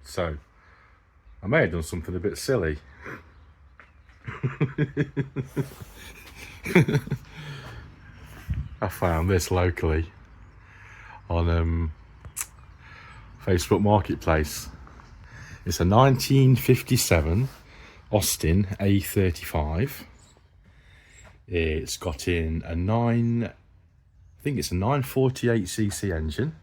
So I may have done something a bit silly. I found this locally on Facebook Marketplace. It's a 1957 Austin A35. It's got in a 948cc engine.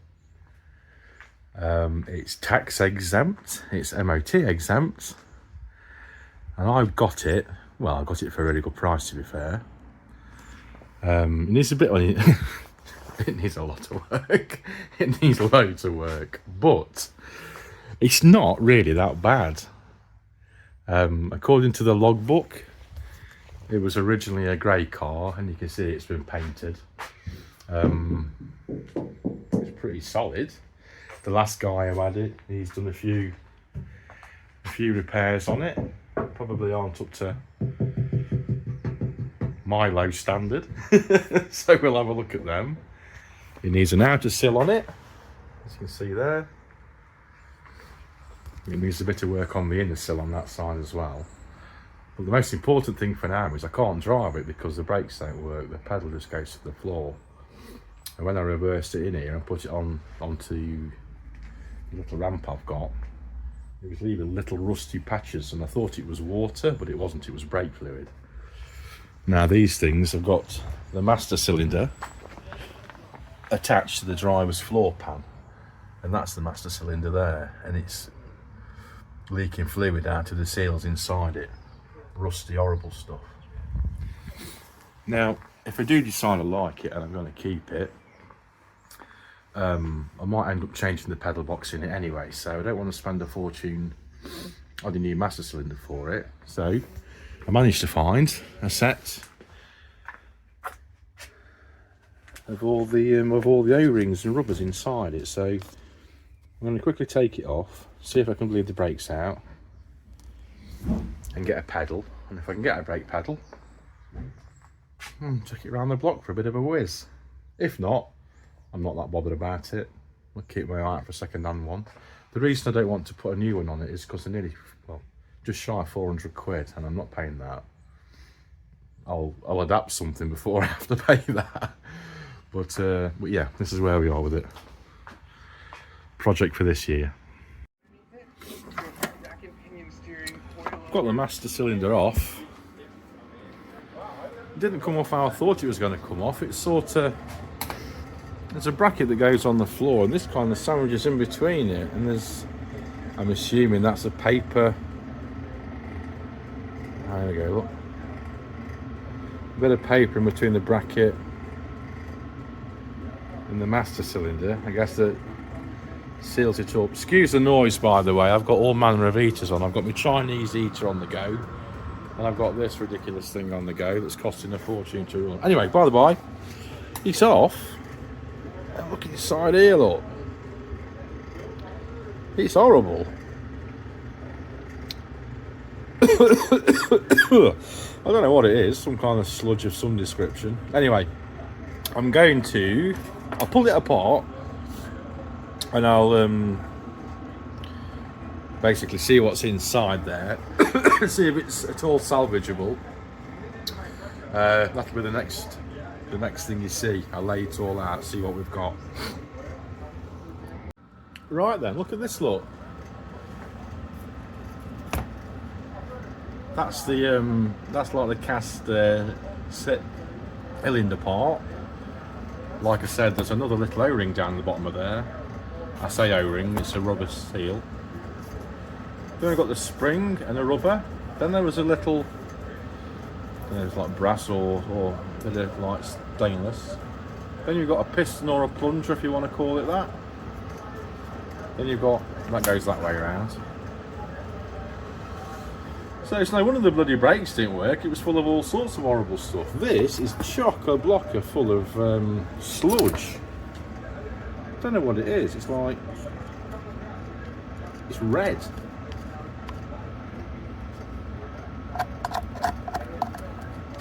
It's tax exempt, it's MOT exempt, and I've got it, well, I got it for a really good price, to be fair. It needs a bit on it. It needs a lot of work. It needs loads of work, but it's not really that bad. According to the logbook, it was originally a grey car, and you can see it's been painted. It's pretty solid. The last guy who had it, he's done a few repairs on it. Probably aren't up to my low standard. So we'll have a look at them. It needs an outer sill on it, as you can see there. It needs a bit of work on the inner sill on that side as well. But the most important thing for now is I can't drive it because the brakes don't work. The pedal just goes to the floor. And when I reversed it in here and put it onto the little ramp I've got, it was leaving little rusty patches, and I thought it was water, but it wasn't. It was brake fluid. Now these things have got the master cylinder attached to the driver's floor pan, and that's the master cylinder there, and it's leaking fluid out of the seals inside it. Rusty, horrible stuff. Now if I do decide I like it and I'm going to keep it, I might end up changing the pedal box in it anyway, so I don't want to spend a fortune on the new master cylinder for it. So I managed to find a set of all the O-rings and rubbers inside it. So I'm going to quickly take it off, see if I can bleed the brakes out and get a pedal, and if I can get a brake pedal, take it around the block for a bit of a whiz. If not, I'm not that bothered about it. I'll keep my eye out for a second-hand one. The reason I don't want to put a new one on it is because they're nearly, well, just shy of 400 quid, and I'm not paying that. I'll adapt something before I have to pay that. But yeah, this is where we are with it. Project for this year. I've got the master cylinder off. It didn't come off how I thought it was going to come off. It's sort of, there's a bracket that goes on the floor, and this kind of sandwiches in between it, and there's, I'm assuming that's a paper, there we go, look, a bit of paper in between the bracket and the master cylinder. I guess that seals it up. Excuse the noise, by the way. I've got all manner of heaters on. I've got my Chinese heater on the go, and I've got this ridiculous thing on the go that's costing a fortune to run. Anyway, by the by, it's off. Look inside here, look. It's horrible. I don't know what it is, some kind of sludge of some description. Anyway, I'll pull it apart and I'll basically see what's inside there. See if it's at all salvageable. That'll be the next thing you see. I'll lay it all out, see what we've got. Right then, look at this, look. That's the that's like the cast cylinder part. Like I said, there's another little O-ring down the bottom of there. I say O-ring, it's a rubber seal. Then I've got the spring and a rubber. Then there was a little, there's like brass or a bit of like stainless. Then you've got a piston or a plunger, if you want to call it that. Then you've got, that goes that way around. So it's no wonder the bloody brakes didn't work. It was full of all sorts of horrible stuff. This is chock-a-blocker full of sludge. Don't know what it is. It's like, it's red.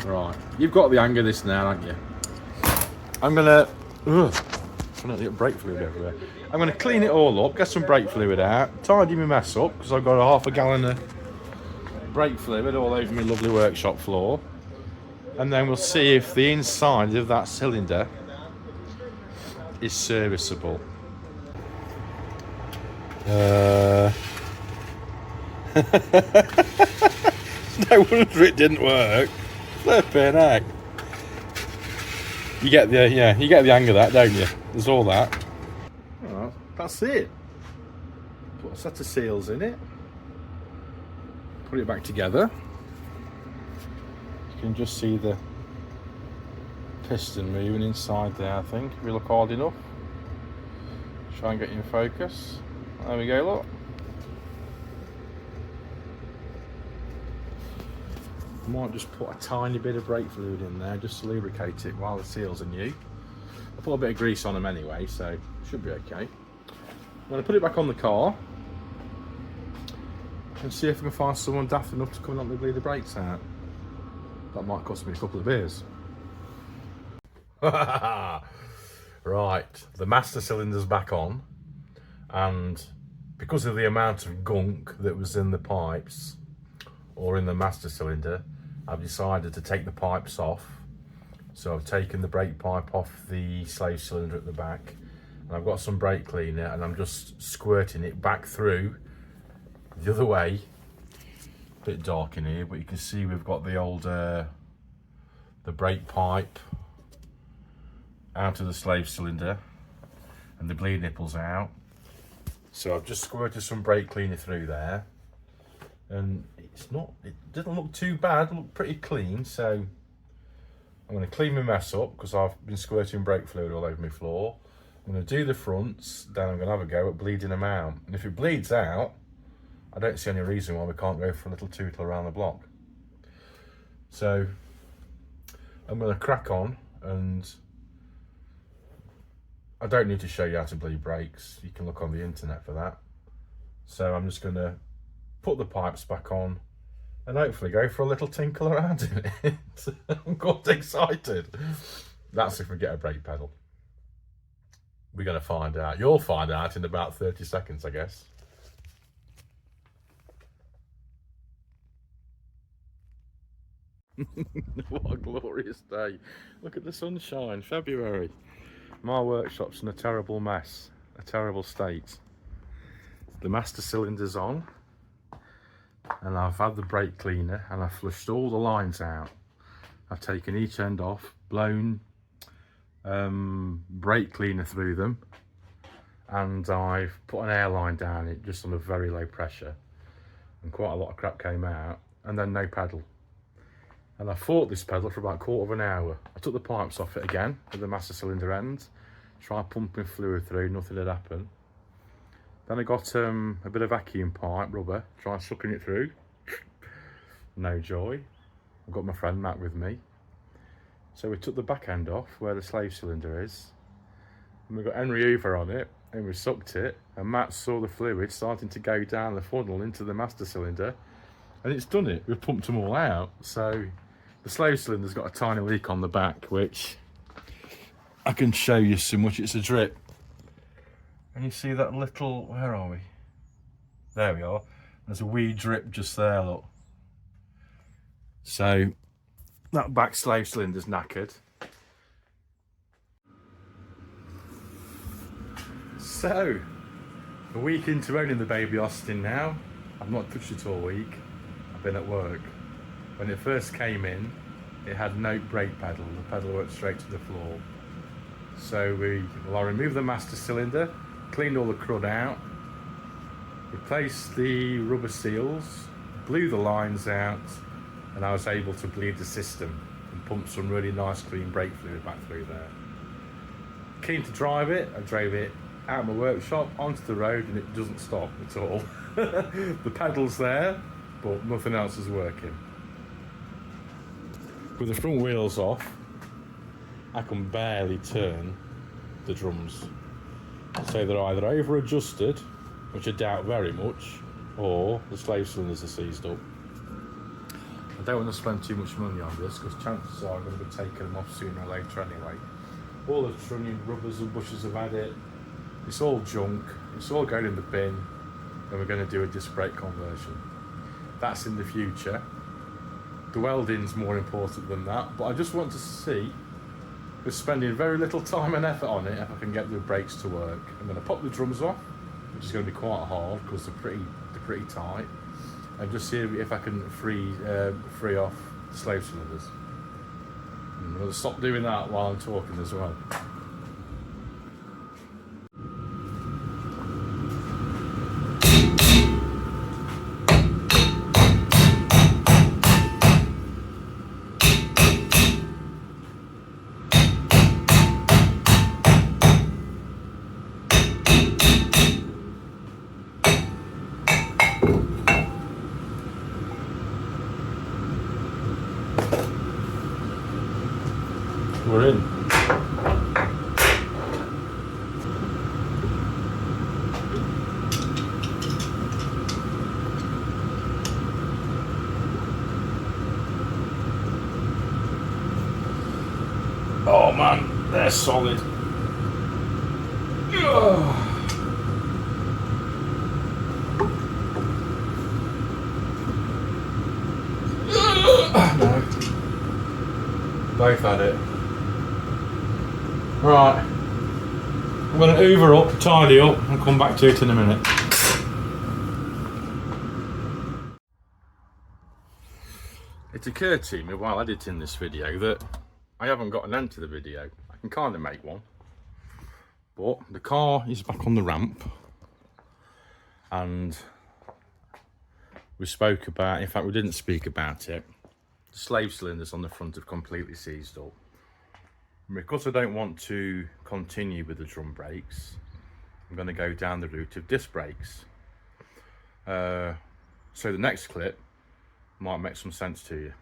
Right, you've got the hang of this now, haven't you? I'm gonna trying to get brake fluid everywhere. I'm going to clean it all up, get some brake fluid out, tidy my mess up, because I've got a half a gallon of brake fluid all over my lovely workshop floor. And then we'll see if the inside of that cylinder is serviceable. No wonder it didn't work. Flipping heck. You get the hang of that, don't you? There's all that. Alright, that's it. Put a set of seals in it. Put it back together. You can just see the piston moving inside there, I think, if you look hard enough. Try and get you in focus. There we go, look. I might just put a tiny bit of brake fluid in there just to lubricate it while the seals are new. I put a bit of grease on them anyway, so it should be okay. I'm going to put it back on the car and see if I can find someone daft enough to come and let me bleed the brakes out. That might cost me a couple of beers. Right, the master cylinder's back on, and because of the amount of gunk that was in the pipes or in the master cylinder, I've decided to take the pipes off. So I've taken the brake pipe off the slave cylinder at the back, and I've got some brake cleaner, and I'm just squirting it back through the other way. A bit dark in here, but you can see we've got the old the brake pipe out of the slave cylinder and the bleed nipples out. So I've just squirted some brake cleaner through there, and it doesn't look too bad, it look pretty clean. So I'm going to clean my mess up because I've been squirting brake fluid all over my floor. I'm going to do the fronts, then I'm going to have a go at bleeding them out. And if it bleeds out, I don't see any reason why we can't go for a little tootle around the block. So I'm going to crack on, and I don't need to show you how to bleed brakes. You can look on the internet for that. So I'm just going to put the pipes back on and hopefully go for a little tinkle around in it. I'm quite excited. That's if we get a brake pedal. We're going to find out. You'll find out in about 30 seconds, I guess. What a glorious day. Look at the sunshine. February. My workshop's in a terrible mess, a terrible state. The master cylinder's on, and I've had the brake cleaner and I've flushed all the lines out. I've taken each end off, blown brake cleaner through them, and I've put an air line down it just on a very low pressure, and quite a lot of crap came out, and then no pedal. And I fought this pedal for about a quarter of an hour. I took the pipes off it again at the master cylinder end, tried pumping fluid through, nothing had happened. Then I got a bit of vacuum pipe, rubber, tried sucking it through. No joy. I've got my friend Matt with me. So we took the back end off where the slave cylinder is, and we got Henry Hoover on it, and we sucked it, and Matt saw the fluid starting to go down the funnel into the master cylinder, and it's done it. We've pumped them all out. So the slave cylinder's got a tiny leak on the back, which I can show you so much. It's a drip. And you see that little, where are we? There we are. There's a wee drip just there, look. So that back slave cylinder's knackered. So, a week into owning the baby Austin now. I've not touched it all week. I've been at work. When it first came in, it had no brake pedal. The pedal went straight to the floor. So I removed the master cylinder, cleaned all the crud out, replaced the rubber seals, blew the lines out, and I was able to bleed the system and pump some really nice clean brake fluid back through there. Keen to drive it, I drove it out of my workshop onto the road, and it doesn't stop at all. The pedal's there, but nothing else is working. With the front wheels off, I can barely turn the drums. So they're either over adjusted, which I doubt very much, or the slave cylinders are seized up. I don't want to spend too much money on this because chances are I'm going to be taking them off sooner or later anyway. All the trunnion rubbers and bushers have had it. It's all junk. It's all going in the bin, and we're going to do a disc brake conversion. That's in the future. The welding's more important than that, but I just want to see, we're spending very little time and effort on it, if I can get the brakes to work. I'm going to pop the drums off, which is going to be quite hard because they're pretty tight, and just see if I can free off the slave cylinders. And I'm going to stop doing that while I'm talking as well. We're in. Oh man, they're solid. No. Both had it. Right, I'm going to hoover up, tidy up, and come back to it in a minute. It occurred to me while editing this video that I haven't got an end to the video. I can kind of make one, but the car is back on the ramp, and we spoke about, in fact we didn't speak about it, the slave cylinders on the front have completely seized up. Because I don't want to continue with the drum brakes, I'm going to go down the route of disc brakes. So the next clip might make some sense to you.